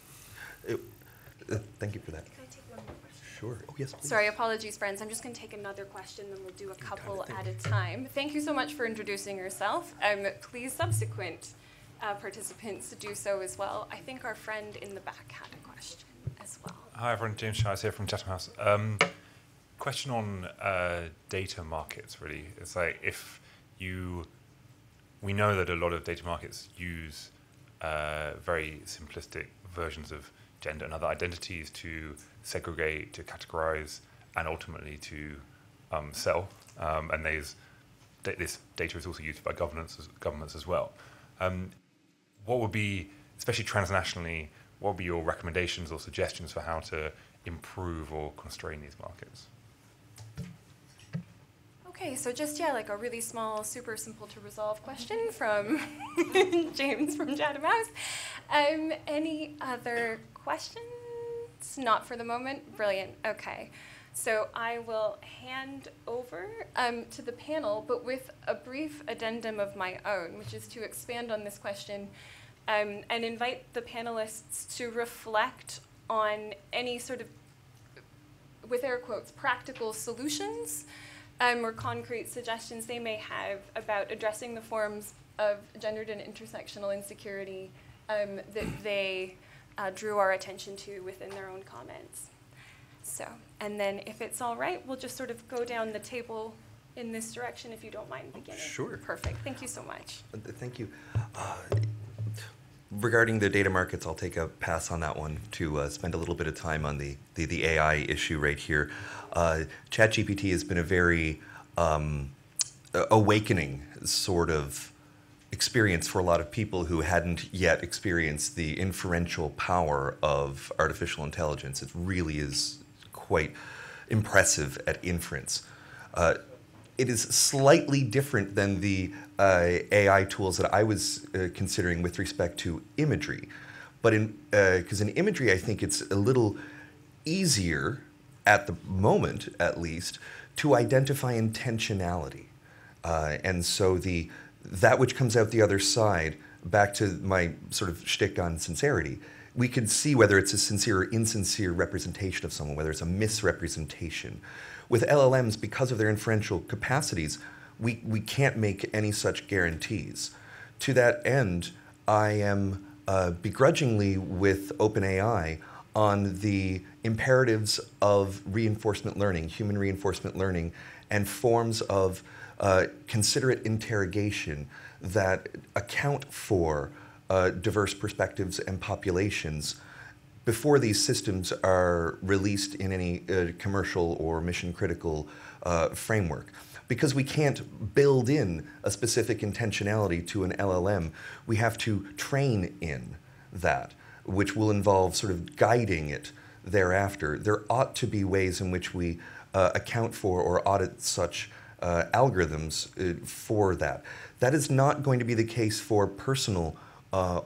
Speaker 4: Thank you for that.
Speaker 2: Can I take one more question?
Speaker 4: Sure. Oh, yes, please.
Speaker 2: Sorry, apologies, friends. I'm just going to take another question, then we'll do a couple at a time. Thank you so much for introducing yourself. Please, subsequent participants do so as well. I think our friend in the back had a question as well.
Speaker 8: Hi, everyone. James Shives here from Chatham House. Question on data markets, really. It's like we know that a lot of data markets use very simplistic versions of gender and other identities to segregate, to categorize, and ultimately to sell. And this data is also used by governments as well. What would be, especially transnationally, what would be your recommendations or suggestions for how to improve or constrain these markets?
Speaker 2: Okay, so just, like a really small, super simple to resolve question from James from Chatham House. Any other questions? Not for the moment? Brilliant, okay. So I will hand over to the panel, but with a brief addendum of my own, which is to expand on this question and invite the panelists to reflect on any sort of, with air quotes, practical solutions or concrete suggestions they may have about addressing the forms of gendered and intersectional insecurity that they drew our attention to within their own comments. So, and then if it's all right, we'll just sort of go down the table in this direction, if you don't mind beginning.
Speaker 4: Sure.
Speaker 2: Perfect. Thank you so much.
Speaker 4: Thank you. Regarding the data markets, I'll take a pass on that one to spend a little bit of time on the AI issue right here. ChatGPT has been a very awakening sort of experience for a lot of people who hadn't yet experienced the inferential power of artificial intelligence. It really is quite impressive at inference. It is slightly different than the AI tools that I was considering with respect to imagery. But because in imagery, I think it's a little easier, at the moment at least, to identify intentionality. And so that which comes out the other side, back to my sort of shtick on sincerity, we can see whether it's a sincere or insincere representation of someone, whether it's a misrepresentation. With LLMs, because of their inferential capacities, we can't make any such guarantees. To that end, I am begrudgingly with OpenAI on the imperatives of reinforcement learning, human reinforcement learning, and forms of considerate interrogation that account for diverse perspectives and populations before these systems are released in any commercial or mission-critical framework. Because we can't build in a specific intentionality to an LLM, we have to train in that, which will involve sort of guiding it thereafter. There ought to be ways in which we account for or audit such algorithms for that. That is not going to be the case for personal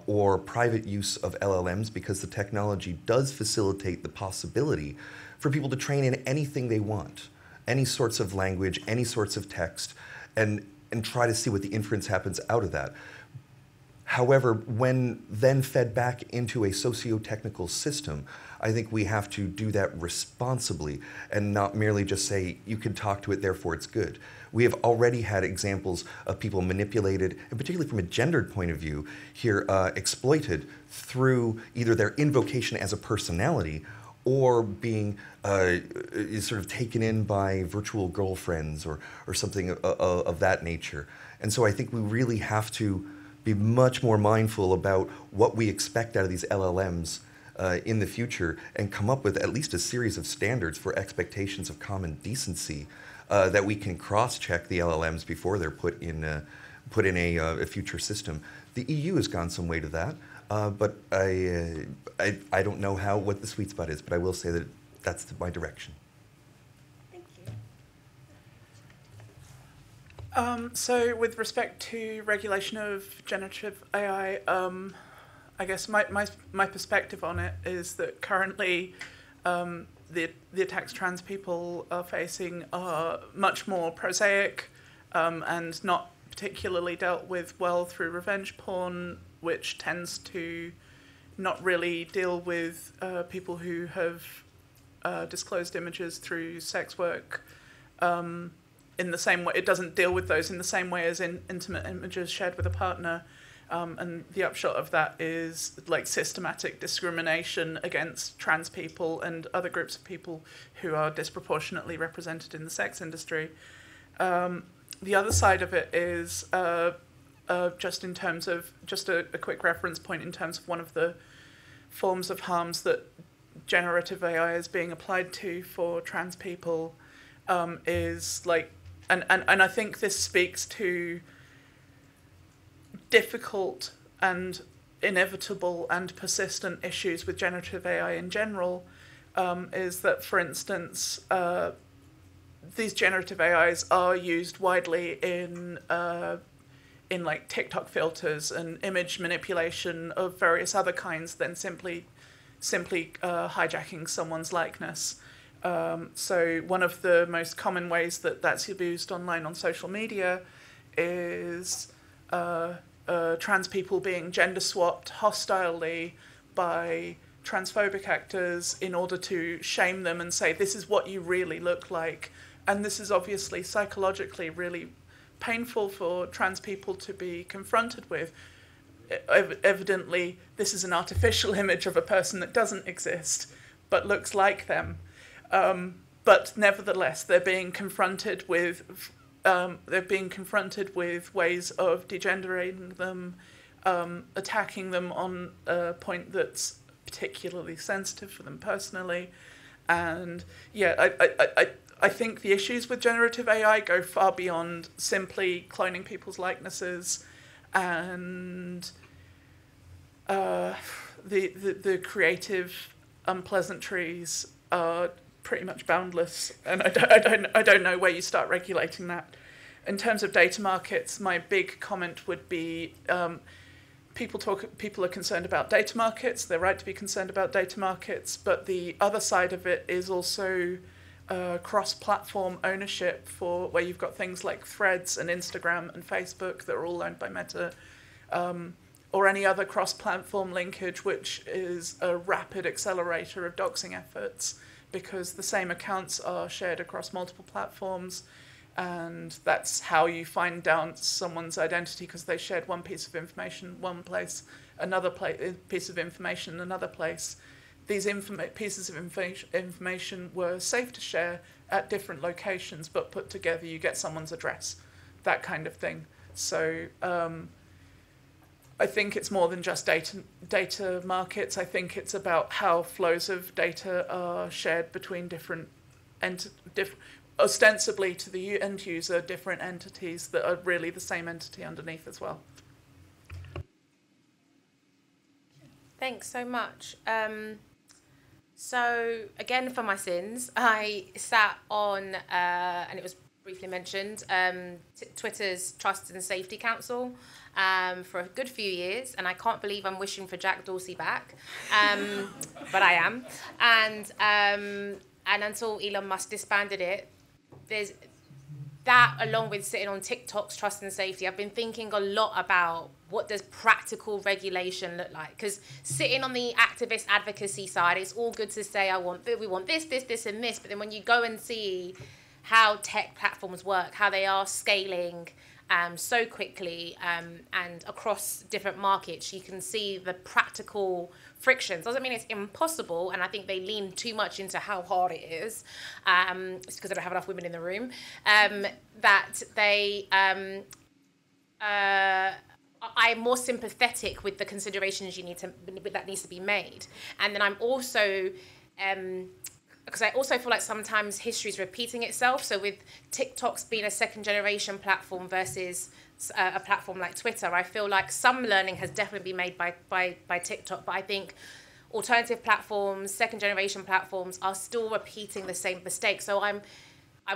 Speaker 4: or private use of LLMs, because the technology does facilitate the possibility for people to train in anything they want, any sorts of language, any sorts of text, and try to see what the inference happens out of that. However, when then fed back into a socio-technical system, I think we have to do that responsibly and not merely just say, you can talk to it, therefore it's good. We have already had examples of people manipulated, and particularly from a gendered point of view, here exploited through either their invocation as a personality or being sort of taken in by virtual girlfriends or something of that nature. And so I think we really have to be much more mindful about what we expect out of these LLMs in the future, and come up with at least a series of standards for expectations of common decency that we can cross-check the LLMs before they're put in a future system. The EU has gone some way to that, but I don't know what the sweet spot is, but I will say that that's my direction.
Speaker 2: Thank you.
Speaker 5: So with respect to regulation of generative AI, I guess my perspective on it is that currently the attacks trans people are facing are much more prosaic and not particularly dealt with well through revenge porn, which tends to not really deal with people who have disclosed images through sex work in the same way. It doesn't deal with those in the same way as in intimate images shared with a partner. And the upshot of that is like systematic discrimination against trans people and other groups of people who are disproportionately represented in the sex industry. The other side of it is just in terms of, just a quick reference point in terms of one of the forms of harms that generative AI is being applied to for trans people is like, and I think this speaks to difficult and inevitable and persistent issues with generative AI in general, is that, for instance, these generative AIs are used widely in like TikTok filters and image manipulation of various other kinds than simply hijacking someone's likeness. So one of the most common ways that that's abused online on social media is trans people being gender swapped hostilely by transphobic actors in order to shame them and say, this is what you really look like. And this is obviously psychologically really painful for trans people to be confronted with. Evidently, this is an artificial image of a person that doesn't exist, but looks like them. But nevertheless, they're being confronted with they're being confronted with ways of degendering them, attacking them on a point that's particularly sensitive for them personally. And yeah, I think the issues with generative AI go far beyond simply cloning people's likenesses, and the creative unpleasantries are pretty much boundless, and I don't know where you start regulating that. In terms of data markets, my big comment would be people are concerned about data markets. They're right to be concerned about data markets, but the other side of it is also cross-platform ownership, for where you've got things like Threads and Instagram and Facebook that are all owned by Meta, or any other cross-platform linkage, which is a rapid accelerator of doxing efforts, because the same accounts are shared across multiple platforms, and that's how you find out someone's identity, because they shared one piece of information one place, another piece of information another place. These pieces of information were safe to share at different locations, but put together you get someone's address, that kind of thing. So I think it's more than just data markets. I think it's about how flows of data are shared between different ostensibly to the end user, different entities that are really the same entity underneath as well.
Speaker 3: Thanks so much. So again, for my sins, I sat on, and it was briefly mentioned, Twitter's Trust and Safety Council for a good few years, and I can't believe I'm wishing for Jack Dorsey back, but I am. And until Elon Musk disbanded it, there's that, along with sitting on TikTok's Trust and Safety. I've been thinking a lot about what does practical regulation look like, because sitting on the activist advocacy side, it's all good to say we want this, and this, but then when you go and see how tech platforms work, how they are scaling so quickly and across different markets, you can see the practical frictions. Doesn't mean it's impossible, and I think they lean too much into how hard it is. It's because I don't have enough women in the room. That they, I'm more sympathetic with the considerations that needs to be made, and then I'm also. Because I also feel like sometimes history is repeating itself. So with TikTok's being a second generation platform versus a platform like Twitter, I feel like some learning has definitely been made by TikTok. But I think alternative platforms, second generation platforms are still repeating the same mistakes. So I'm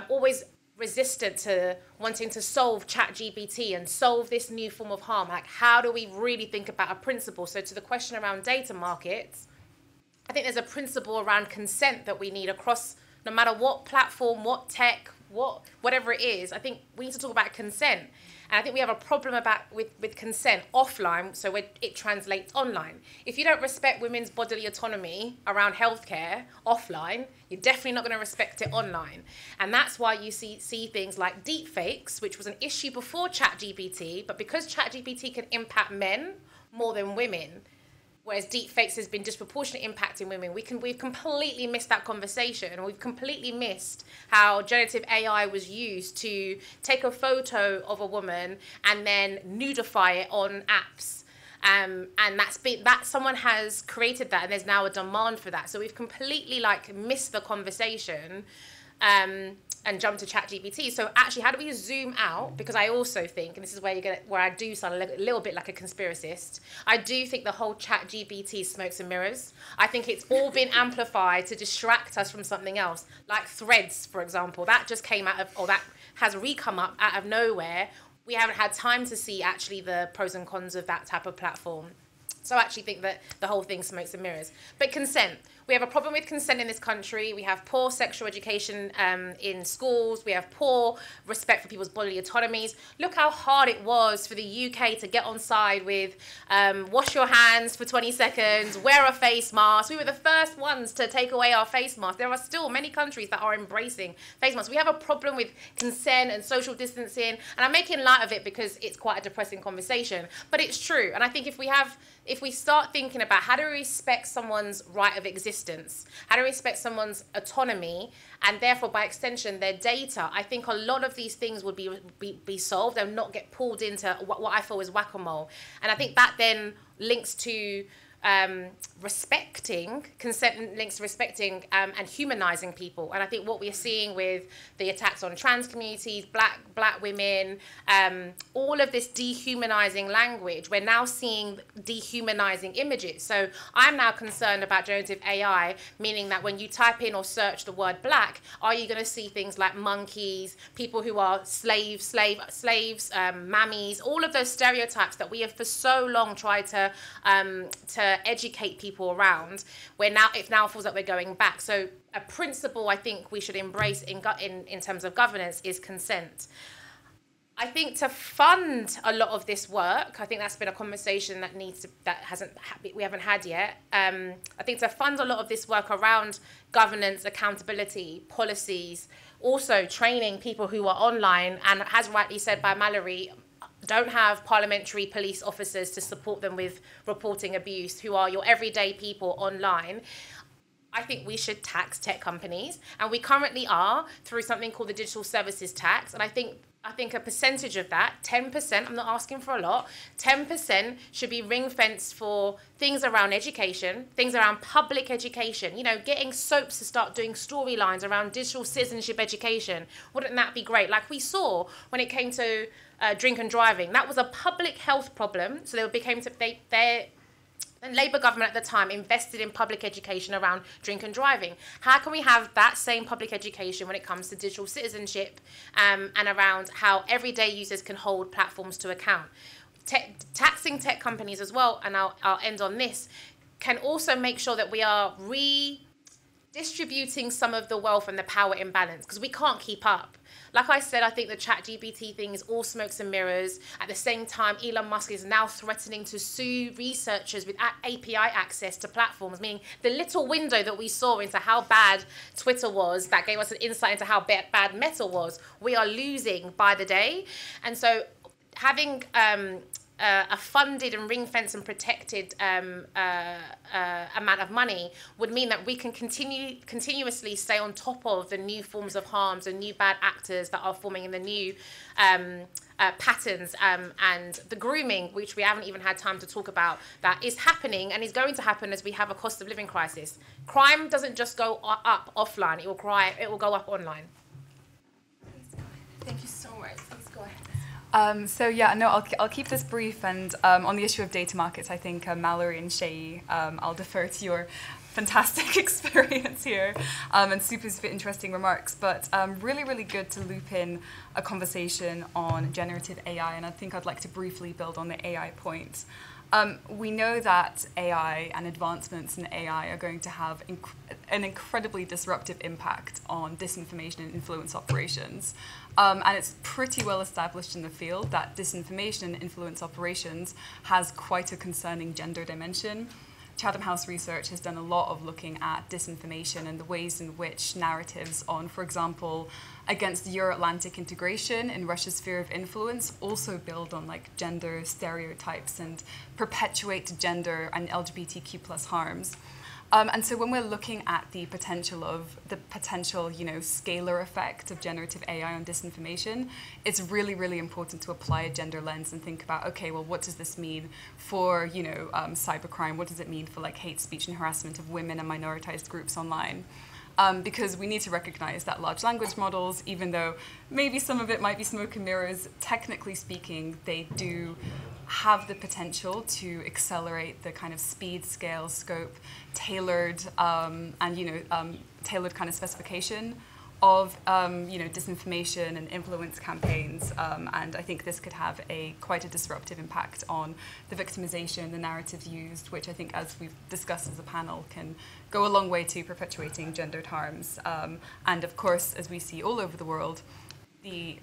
Speaker 3: always resistant to wanting to solve ChatGPT and solve this new form of harm. Like, how do we really think about a principle? So to the question around data markets, I think there's a principle around consent that we need across, no matter what platform, what tech, whatever it is. I think we need to talk about consent. And I think we have a problem with consent offline, so it translates online. If you don't respect women's bodily autonomy around healthcare offline, you're definitely not going to respect it online. And that's why you see things like deepfakes, which was an issue before ChatGPT, but because ChatGPT can impact men more than women, whereas deepfakes has been disproportionately impacting women, we've completely missed that conversation, and we've completely missed how generative AI was used to take a photo of a woman and then nudify it on apps. And that someone has created that, and there's now a demand for that. So we've completely missed the conversation. And jump to ChatGPT. So actually, how do we zoom out? Because I also think, and this is where I do sound a little bit like a conspiracist, I do think the whole ChatGPT smokes and mirrors. I think it's all been amplified to distract us from something else, like Threads, for example. That just came that has come up out of nowhere. We haven't had time to see actually the pros and cons of that type of platform. So I actually think that the whole thing smokes and mirrors. But consent. We have a problem with consent in this country. We have poor sexual education in schools. We have poor respect for people's bodily autonomies. Look how hard it was for the UK to get on side with wash your hands for 20 seconds, wear a face mask. We were the first ones to take away our face masks. There are still many countries that are embracing face masks. We have a problem with consent and social distancing. And I'm making light of it because it's quite a depressing conversation. But it's true. And I think if we start thinking about how do we respect someone's right of existence existence? How do we respect someone's autonomy and therefore by extension their data? I think a lot of these things would be solved and not get pulled into what I feel is whack-a-mole. And I think that then links to respecting consent, links to respecting and humanizing people. And I think what we're seeing with the attacks on trans communities, black women, all of this dehumanizing language, we're now seeing dehumanizing images. So I'm now concerned about generative AI, meaning that when you type in or search the word black, are you going to see things like monkeys, people who are slaves, mammies, all of those stereotypes that we have for so long tried to educate people around, where now it now feels like we're going back. So a principle I think we should embrace in terms of governance is consent. I think to fund a lot of this work, I think that's been a conversation that we haven't had yet. I think to fund a lot of this work around governance, accountability, policies, also training people who are online, and as rightly said by Mallory, don't have parliamentary police officers to support them with reporting abuse, who are your everyday people online. I think we should tax tech companies, and we currently are through something called the digital services tax. And I think a percentage of that, 10%, I'm not asking for a lot, 10% should be ring-fenced for things around education, things around public education, you know, getting soaps to start doing storylines around digital citizenship education. Wouldn't that be great? Like we saw when it came to drink and driving, that was a public health problem. So the Labour government at the time invested in public education around drink and driving. How can we have that same public education when it comes to digital citizenship and around how everyday users can hold platforms to account? Taxing tech companies as well, and I'll end on this, can also make sure that we are redistributing some of the wealth and the power imbalance, because we can't keep up. Like I said, I think the ChatGPT thing is all smokes and mirrors. At the same time, Elon Musk is now threatening to sue researchers with API access to platforms, meaning the little window that we saw into how bad Twitter was, that gave us an insight into how bad Meta was, we are losing by the day. And so having a funded and ring-fenced and protected amount of money would mean that we can continuously stay on top of the new forms of harms and new bad actors that are forming in the new patterns and the grooming, which we haven't even had time to talk about, that is happening and is going to happen as we have a cost of living crisis. Crime doesn't just go up offline, it will go up online.
Speaker 2: Thank you so much. Please go ahead.
Speaker 6: I'll keep this brief, and on the issue of data markets, I think Mallory and Shay, I'll defer to your fantastic experience here and super interesting remarks, but really, really good to loop in a conversation on generative AI, and I think I'd like to briefly build on the AI point. We know that AI and advancements in AI are going to have an incredibly disruptive impact on disinformation and influence operations. And it's pretty well established in the field that disinformation and influence operations has quite a concerning gender dimension. Chatham House Research has done a lot of looking at disinformation and the ways in which narratives on, for example, against Euro-Atlantic integration in Russia's sphere of influence also build on like gender stereotypes and perpetuate gender and LGBTQ plus harms. And so when we're looking at the potential, scalar effect of generative AI on disinformation, it's really, really important to apply a gender lens and think about, okay, well, what does this mean for, cybercrime? What does it mean for like hate speech and harassment of women and minoritized groups online? Because we need to recognize that large language models, even though maybe some of it might be smoke and mirrors, technically speaking, they do have the potential to accelerate the kind of speed, scale, scope, tailored tailored kind of specification of disinformation and influence campaigns, and I think this could have quite a disruptive impact on the victimization, the narratives used, which I think, as we've discussed as a panel, can go a long way to perpetuating gendered harms. And of course, as we see all over the world, the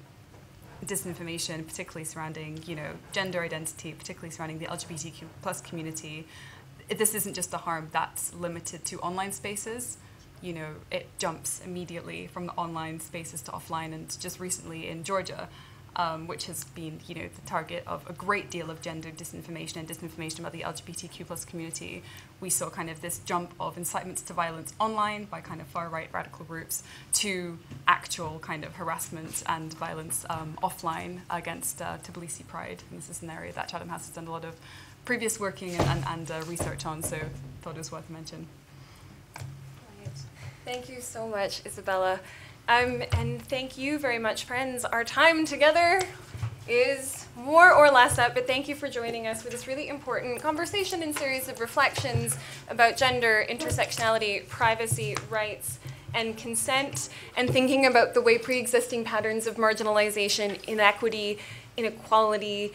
Speaker 6: disinformation, particularly surrounding gender identity, particularly surrounding the LGBTQ plus community, this isn't just a harm that's limited to online spaces. It jumps immediately from the online spaces to offline. And just recently in Georgia, which has been, the target of a great deal of gender disinformation and disinformation about the LGBTQ+ community. We saw kind of this jump of incitements to violence online by kind of far-right radical groups to actual kind of harassment and violence offline against Tbilisi Pride. And this is an area that Chatham House has done a lot of previous working and research on, so thought it was worth a mention.
Speaker 2: Thank you so much, Isabella. And thank you very much, friends. Our time together is more or less up, but thank you for joining us for this really important conversation and series of reflections about gender, intersectionality, privacy, rights, and consent, and thinking about the way pre-existing patterns of marginalization, inequity, inequality,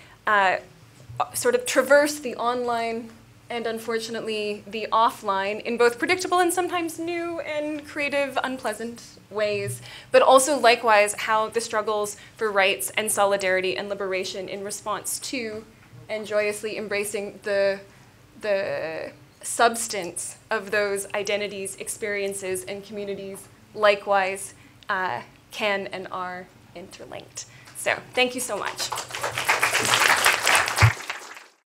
Speaker 2: sort of traverse the online and unfortunately the offline in both predictable and sometimes new and creative, unpleasant ways, but also likewise how the struggles for rights and solidarity and liberation in response to and joyously embracing the substance of those identities, experiences, and communities likewise can and are interlinked. So thank you so much.